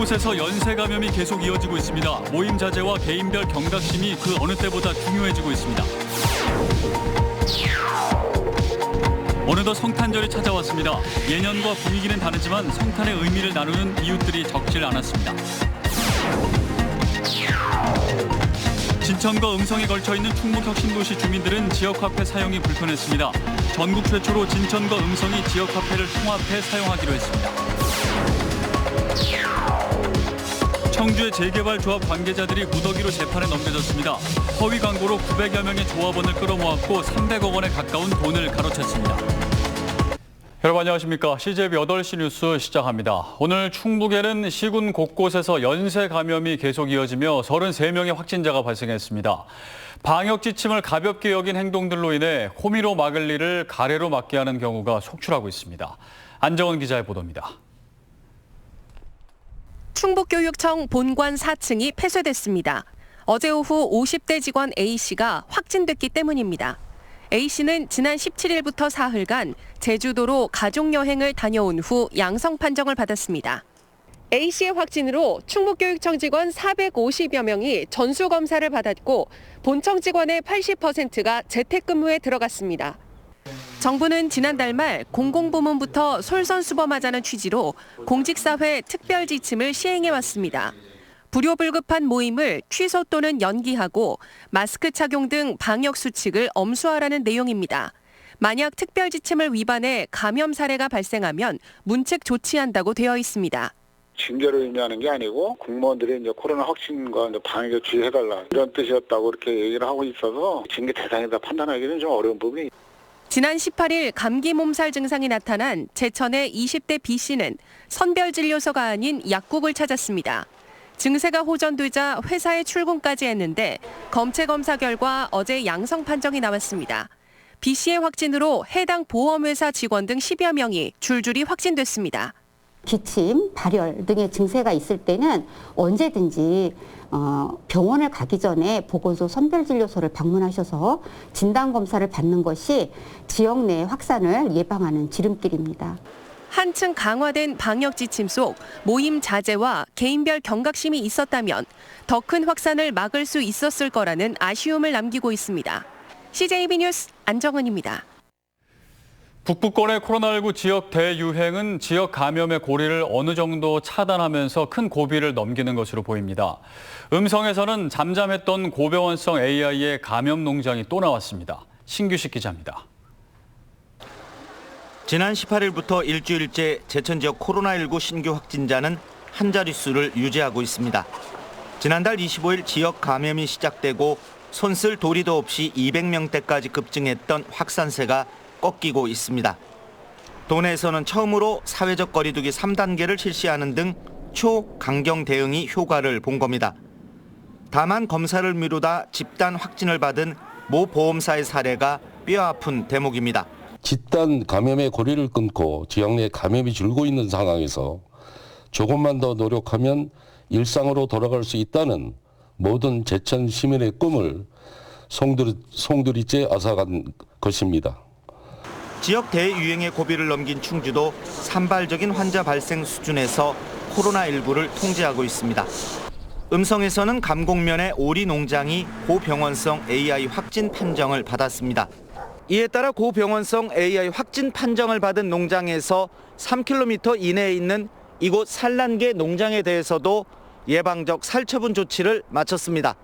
곳곳에서 연쇄 감염이 계속 이어지고 있습니다. 모임 자제와 개인별 경각심이 그 어느 때보다 중요해지고 있습니다. 어느덧 성탄절이 찾아왔습니다. 예년과 분위기는 다르지만 성탄의 의미를 나누는 이웃들이 적질 않았습니다. 진천과 음성에 걸쳐있는 충북혁신도시 주민들은 지역화폐 사용이 불편했습니다. 전국 최초로 진천과 음성이 지역화폐를 통합해 사용하기로 했습니다. 청주의 재개발조합 관계자들이 무더기로 재판에 넘겨졌습니다. 허위 광고로 900여 명의 조합원을 끌어모았고 300억 원에 가까운 돈을 가로챘습니다. 여러분 안녕하십니까. CJB 8시 뉴스 시작합니다. 오늘 충북에는 시군 곳곳에서 연쇄 감염이 계속 이어지며 33명의 확진자가 발생했습니다. 방역 지침을 가볍게 여긴 행동들로 인해 호미로 막을 일을 가래로 막게 하는 경우가 속출하고 있습니다. 안정원 기자의 보도입니다. 충북교육청 본관 4층이 폐쇄됐습니다. 어제 오후 50대 직원 A씨가 확진됐기 때문입니다. A씨는 지난 17일부터 사흘간 제주도로 가족여행을 다녀온 후 양성 판정을 받았습니다. A씨의 확진으로 충북교육청 직원 450여 명이 전수검사를 받았고 본청 직원의 80%가 재택근무에 들어갔습니다. 정부는 지난달 말 공공부문부터 솔선수범하자는 취지로 공직사회 특별지침을 시행해왔습니다. 불효불급한 모임을 취소 또는 연기하고 마스크 착용 등 방역 수칙을 엄수하라는 내용입니다. 만약 특별지침을 위반해 감염 사례가 발생하면 문책 조치한다고 되어 있습니다. 징계를 의미하는 게 아니고 공무원들이 이제 코로나 확진과 이제 방역에 주의해달라 이런 뜻이었다고 이렇게 얘기를 하고 있어서 징계 대상이다 판단하기는 좀 어려운 부분이. 지난 18일 감기 몸살 증상이 나타난 제천의 20대 B씨는 선별진료소가 아닌 약국을 찾았습니다. 증세가 호전되자 회사에 출근까지 했는데 검체 검사 결과 어제 양성 판정이 나왔습니다. B씨의 확진으로 해당 보험회사 직원 등 10여 명이 줄줄이 확진됐습니다. 기침, 발열 등의 증세가 있을 때는 언제든지 병원을 가기 전에 보건소 선별진료소를 방문하셔서 진단검사를 받는 것이 지역 내 확산을 예방하는 지름길입니다. 한층 강화된 방역 지침 속 모임 자제와 개인별 경각심이 있었다면 더 큰 확산을 막을 수 있었을 거라는 아쉬움을 남기고 있습니다. CJB 뉴스 안정은입니다. 북부권의 코로나19 지역 대유행은 지역 감염의 고리를 어느 정도 차단하면서 큰 고비를 넘기는 것으로 보입니다. 음성에서는 잠잠했던 고병원성 AI의 감염 농장이 또 나왔습니다. 신규식 기자입니다. 지난 18일부터 일주일째 제천 지역 코로나19 신규 확진자는 한 자릿수를 유지하고 있습니다. 지난달 25일 지역 감염이 시작되고 손쓸 도리도 없이 200명대까지 급증했던 확산세가 꺾이고 있습니다. 도내에서는 처음으로 사회적 거리두기 3단계를 실시하는 등 초강경 대응이 효과를 본 겁니다. 다만 검사를 미루다 집단 확진을 받은 모 보험사의 사례가 뼈아픈 대목입니다. 집단 감염의 고리를 끊고 지역 내 감염이 줄고 있는 상황에서 조금만 더 노력하면 일상으로 돌아갈 수 있다는 모든 제천 시민의 꿈을 송두리째 앗아간 것입니다. 지역 대유행의 고비를 넘긴 충주도 산발적인 환자 발생 수준에서 코로나19를 통제하고 있습니다. 음성에서는 감곡면의 오리 농장이 고병원성 AI 확진 판정을 받았습니다. 이에 따라 고병원성 AI 확진 판정을 받은 농장에서 3km 이내에 있는 이곳 산란계 농장에 대해서도 예방적 살처분 조치를 마쳤습니다.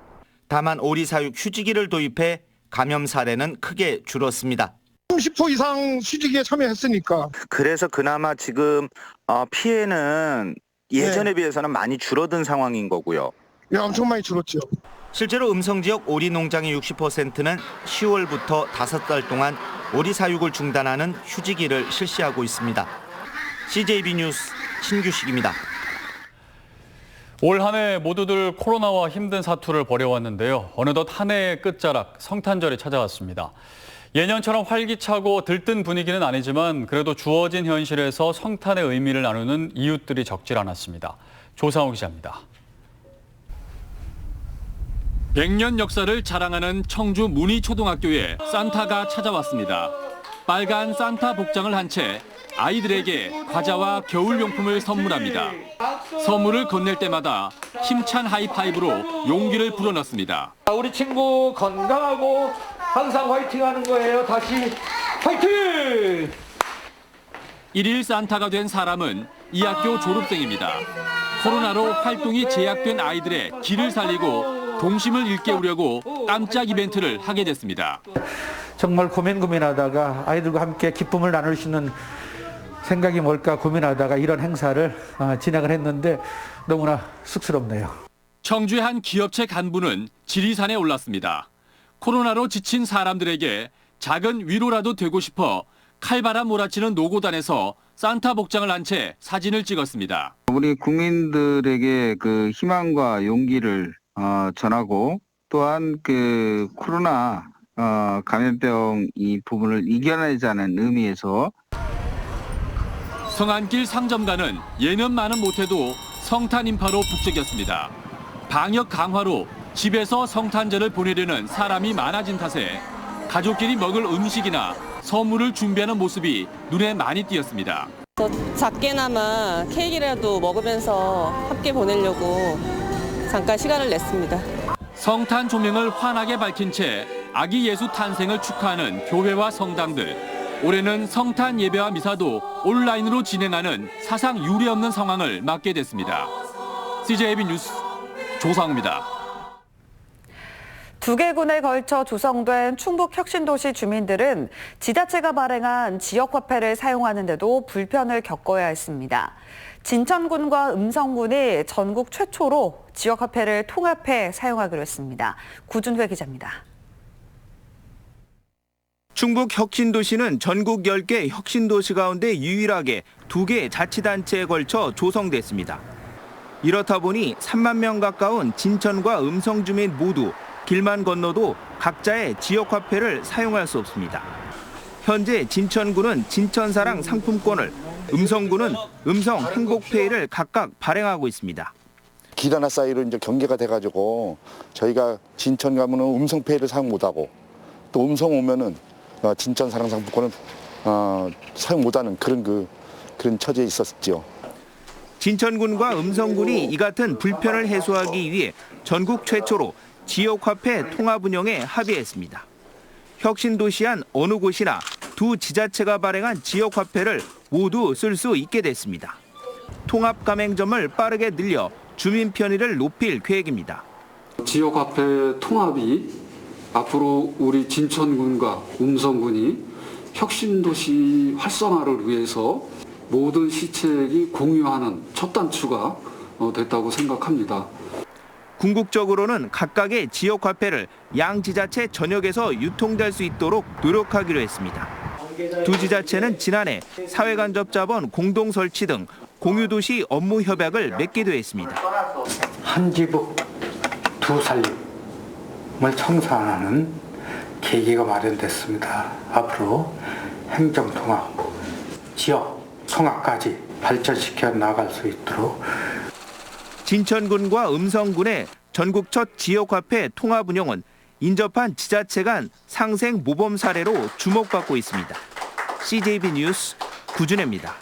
다만 오리 사육 휴지기를 도입해 감염 사례는 크게 줄었습니다. 30% 이상 휴지기에 참여했으니까. 그래서 그나마 지금 피해는 예전에 비해서는 많이 줄어든 상황인 거고요. 예, 엄청 많이 줄었죠. 실제로 음성 지역 오리 농장의 60%는 10월부터 5달 동안 오리 사육을 중단하는 휴지기를 실시하고 있습니다. CJB 뉴스 신규식입니다. 올 한 해 모두들 코로나와 힘든 사투를 벌여왔는데요. 어느덧 한 해의 끝자락 성탄절이 찾아왔습니다. 예년처럼 활기차고 들뜬 분위기는 아니지만 그래도 주어진 현실에서 성탄의 의미를 나누는 이웃들이 적질 않았습니다. 조상우 기자입니다. 100년 역사를 자랑하는 청주 문희초등학교에 산타가 찾아왔습니다. 빨간 산타 복장을 한 채 아이들에게 과자와 겨울용품을 선물합니다. 선물을 건넬 때마다 힘찬 하이파이브로 용기를 불어넣습니다. 우리 친구 건강하고 항상 화이팅하는 거예요. 다시 화이팅! 1일 산타가 된 사람은 이 학교 졸업생입니다. 코로나로 활동이 제약된 아이들의 길을 살리고 동심을 일깨우려고 깜짝 이벤트를 하게 됐습니다. 정말 고민하다가 아이들과 함께 기쁨을 나눌 수 있는 생각이 뭘까 고민하다가 이런 행사를 진행을 했는데 너무나 쑥스럽네요. 청주의 한 기업체 간부는 지리산에 올랐습니다. 코로나로 지친 사람들에게 작은 위로라도 되고 싶어 칼바람 몰아치는 노고단에서 산타 복장을 한 채 사진을 찍었습니다. 우리 국민들에게 그 희망과 용기를 전하고 또한 그 코로나 감염병 이 부분을 이겨내자는 의미에서 성안길 상점가는 예년만은 못해도 성탄 인파로 북적였습니다. 방역 강화로 집에서 성탄절을 보내려는 사람이 많아진 탓에 가족끼리 먹을 음식이나 선물을 준비하는 모습이 눈에 많이 띄었습니다. 작게나마 케이크라도 먹으면서 함께 보내려고 잠깐 시간을 냈습니다. 성탄 조명을 환하게 밝힌 채 아기 예수 탄생을 축하하는 교회와 성당들. 올해는 성탄 예배와 미사도 온라인으로 진행하는 사상 유례없는 상황을 맞게 됐습니다. CJB 뉴스 조상우입니다. 두 개군에 걸쳐 조성된 충북 혁신도시 주민들은 지자체가 발행한 지역화폐를 사용하는데도 불편을 겪어야 했습니다. 진천군과 음성군이 전국 최초로 지역화폐를 통합해 사용하기로 했습니다. 구준회 기자입니다. 충북 혁신도시는 전국 10개 혁신도시 가운데 유일하게 2개 자치단체에 걸쳐 조성됐습니다. 이렇다 보니 3만 명 가까운 진천과 음성 주민 모두 길만 건너도 각자의 지역화폐를 사용할 수 없습니다. 현재 진천군은 진천사랑 상품권을, 음성군은 음성 행복페이를 각각 발행하고 있습니다. 길 하나 사이로 이제 경계가 돼가지고 저희가 진천 가면은 음성페이를 사용 못하고 또 음성 오면은 진천 사랑 상품권을 사용 못하는 그런 처지에 있었죠. 진천군과 음성군이 이 같은 불편을 해소하기 위해 전국 최초로 지역화폐 통합 운영에 합의했습니다. 혁신도시 안 어느 곳이나 두 지자체가 발행한 지역화폐를 모두 쓸 수 있게 됐습니다. 통합 가맹점을 빠르게 늘려 주민 편의를 높일 계획입니다. 지역화폐 통합이 앞으로 우리 진천군과 음성군이 혁신도시 활성화를 위해서 모든 시책이 공유하는 첫 단추가 됐다고 생각합니다. 궁극적으로는 각각의 지역화폐를 양 지자체 전역에서 유통될 수 있도록 노력하기로 했습니다. 두 지자체는 지난해 사회간접자본 공동 설치 등 공유도시 업무 협약을 맺기도 했습니다. 한 지붕 두 살림을 청산하는 계기가 마련됐습니다. 앞으로 행정통합, 지역 통합까지 발전시켜 나갈 수 있도록 진천군과 음성군의 전국 첫 지역화폐 통합 운영은 인접한 지자체 간 상생 모범 사례로 주목받고 있습니다. CJB 뉴스 구준혜입니다.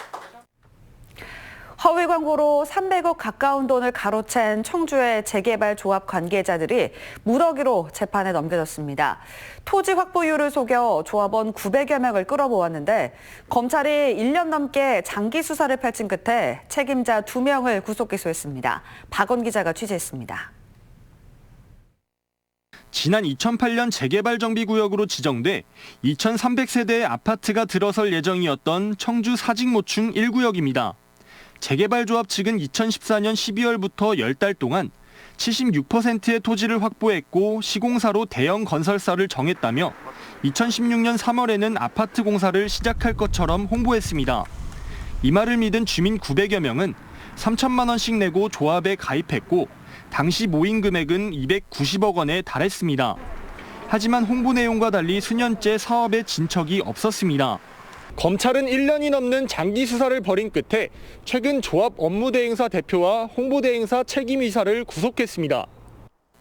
허위 광고로 300억 가까운 돈을 가로챈 청주의 재개발 조합 관계자들이 무더기로 재판에 넘겨졌습니다. 토지 확보율을 속여 조합원 900여 명을 끌어모았는데 검찰이 1년 넘게 장기 수사를 펼친 끝에 책임자 2명을 구속 기소했습니다. 박원 기자가 취재했습니다. 지난 2008년 재개발 정비구역으로 지정돼 2,300세대의 아파트가 들어설 예정이었던 청주 사직모충 1구역입니다. 재개발조합 측은 2014년 12월부터 10달 동안 76%의 토지를 확보했고 시공사로 대형 건설사를 정했다며 2016년 3월에는 아파트 공사를 시작할 것처럼 홍보했습니다. 이 말을 믿은 주민 900여 명은 3천만 원씩 내고 조합에 가입했고 당시 모인 금액은 290억 원에 달했습니다. 하지만 홍보 내용과 달리 수년째 사업에 진척이 없었습니다. 검찰은 1년이 넘는 장기 수사를 벌인 끝에 최근 조합 업무대행사 대표와 홍보대행사 책임이사를 구속했습니다.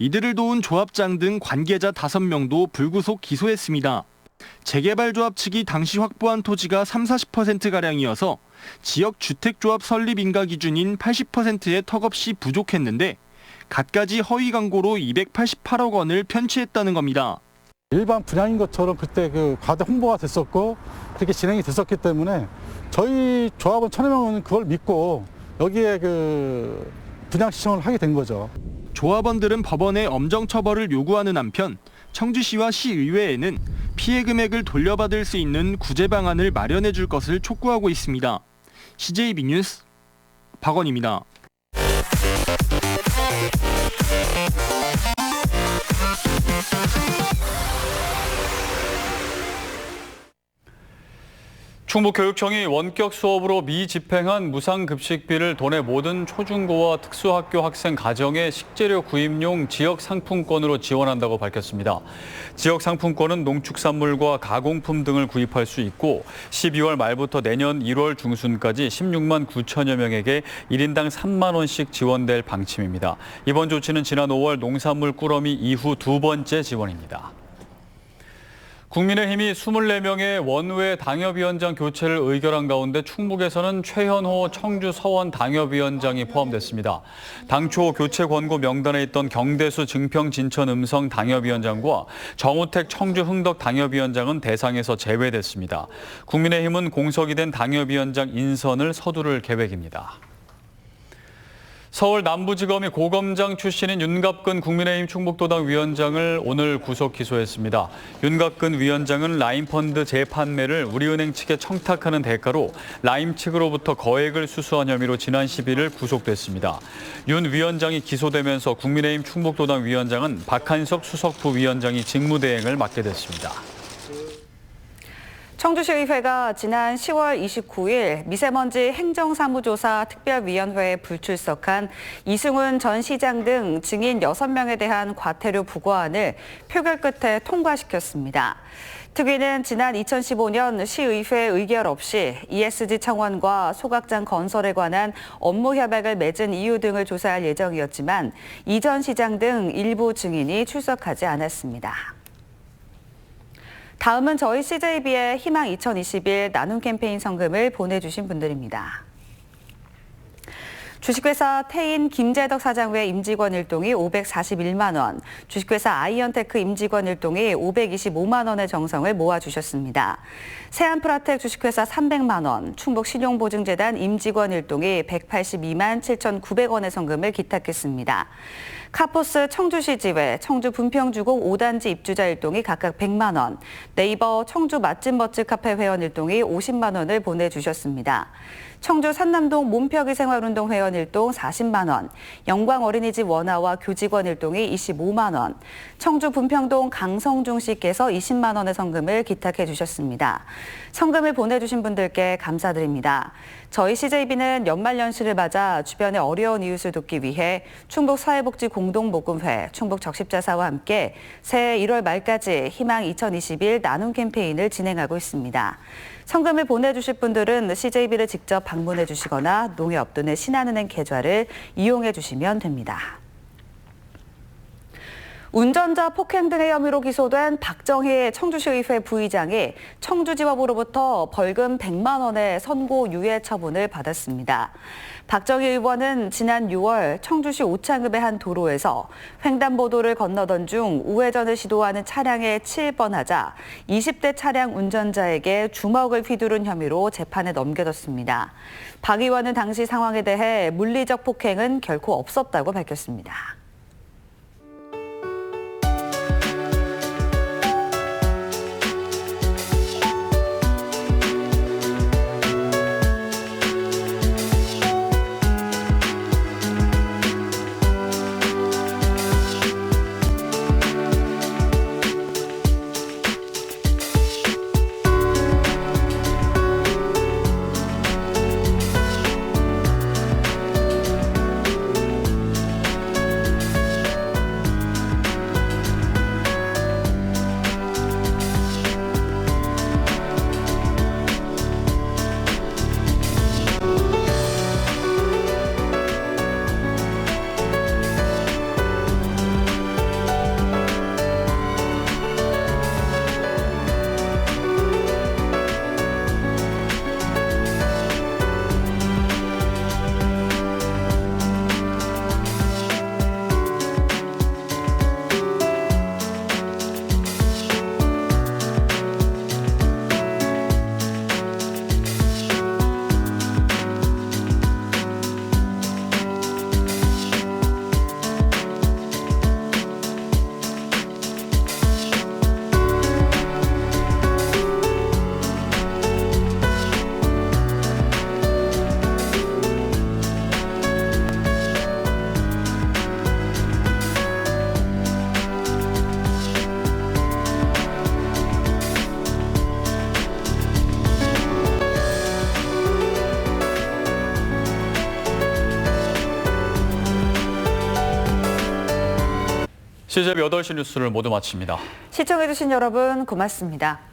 이들을 도운 조합장 등 관계자 5명도 불구속 기소했습니다. 재개발조합 측이 당시 확보한 토지가 30~40%가량이어서 지역 주택조합 설립 인가 기준인 80%의 턱없이 부족했는데 갖가지 허위 광고로 288억 원을 편취했다는 겁니다. 일반 분양인 것처럼 그때 과대 홍보가 됐었고 그렇게 진행이 됐었기 때문에 저희 조합원 1000여 명은 그걸 믿고 여기에 분양 신청을 하게 된 거죠. 조합원들은 법원에 엄정 처벌을 요구하는 한편 청주시와 시의회에는 피해 금액을 돌려받을 수 있는 구제 방안을 마련해 줄 것을 촉구하고 있습니다. CJB 뉴스 박원입니다. 충북교육청이 원격 수업으로 미집행한 무상급식비를 도내 모든 초중고와 특수학교 학생 가정에 식재료 구입용 지역 상품권으로 지원한다고 밝혔습니다. 지역 상품권은 농축산물과 가공품 등을 구입할 수 있고 12월 말부터 내년 1월 중순까지 16만 9천여 명에게 1인당 3만 원씩 지원될 방침입니다. 이번 조치는 지난 5월 농산물 꾸러미 이후 두 번째 지원입니다. 국민의힘이 24명의 원외 당협위원장 교체를 의결한 가운데 충북에서는 최현호 청주 서원 당협위원장이 포함됐습니다. 당초 교체 권고 명단에 있던 경대수 증평 진천 음성 당협위원장과 정우택 청주 흥덕 당협위원장은 대상에서 제외됐습니다. 국민의힘은 공석이 된 당협위원장 인선을 서두를 계획입니다. 서울 남부지검이 고검장 출신인 윤갑근 국민의힘 충북도당 위원장을 오늘 구속 기소했습니다. 윤갑근 위원장은 라임펀드 재판매를 우리은행 측에 청탁하는 대가로 라임 측으로부터 거액을 수수한 혐의로 지난 11일 구속됐습니다. 윤 위원장이 기소되면서 국민의힘 충북도당 위원장은 박한석 수석부 위원장이 직무대행을 맡게 됐습니다. 청주시의회가 지난 10월 29일 미세먼지 행정사무조사 특별위원회에 불출석한 이승훈 전 시장 등 증인 6명에 대한 과태료 부과안을 표결 끝에 통과시켰습니다. 특위는 지난 2015년 시의회 의결 없이 ESG 청원과 소각장 건설에 관한 업무 협약을 맺은 이유 등을 조사할 예정이었지만 이 전 시장 등 일부 증인이 출석하지 않았습니다. 다음은 저희 CJB의 희망 2021 나눔 캠페인 성금을 보내주신 분들입니다. 주식회사 태인 김재덕 사장 외 임직원 일동이 541만 원, 주식회사 아이언테크 임직원 일동이 525만 원의 정성을 모아주셨습니다. 세안프라텍 주식회사 300만 원, 충북신용보증재단 임직원 일동이 182만 7,900원의 성금을 기탁했습니다. 카포스 청주시 지회, 청주 분평주공 5단지 입주자 일동이 각각 100만 원, 네이버 청주 맛집 멋집 카페 회원 일동이 50만 원을 보내주셨습니다. 청주 산남동 몸펴기 생활운동 회원 일동 40만 원, 영광 어린이집 원아와 교직원 일동이 25만 원, 청주 분평동 강성중 씨께서 20만 원의 성금을 기탁해 주셨습니다. 성금을 보내주신 분들께 감사드립니다. 저희 CJB는 연말연시를 맞아 주변의 어려운 이웃을 돕기 위해 충북사회복지공동모금회, 충북적십자사와 함께 새해 1월 말까지 희망 2021 나눔 캠페인을 진행하고 있습니다. 성금을 보내주실 분들은 CJB를 직접 방문해 주시거나 농협 또는 신한은행 계좌를 이용해 주시면 됩니다. 운전자 폭행 등의 혐의로 기소된 박정희 청주시의회 부의장이 청주지법으로부터 벌금 100만 원의 선고 유예 처분을 받았습니다. 박정희 의원은 지난 6월 청주시 오창읍의 한 도로에서 횡단보도를 건너던 중 우회전을 시도하는 차량에 치일 뻔하자 20대 차량 운전자에게 주먹을 휘두른 혐의로 재판에 넘겨졌습니다. 박 의원은 당시 상황에 대해 물리적 폭행은 결코 없었다고 밝혔습니다. CJB 8시 뉴스를 모두 마칩니다. 시청해주신 여러분 고맙습니다.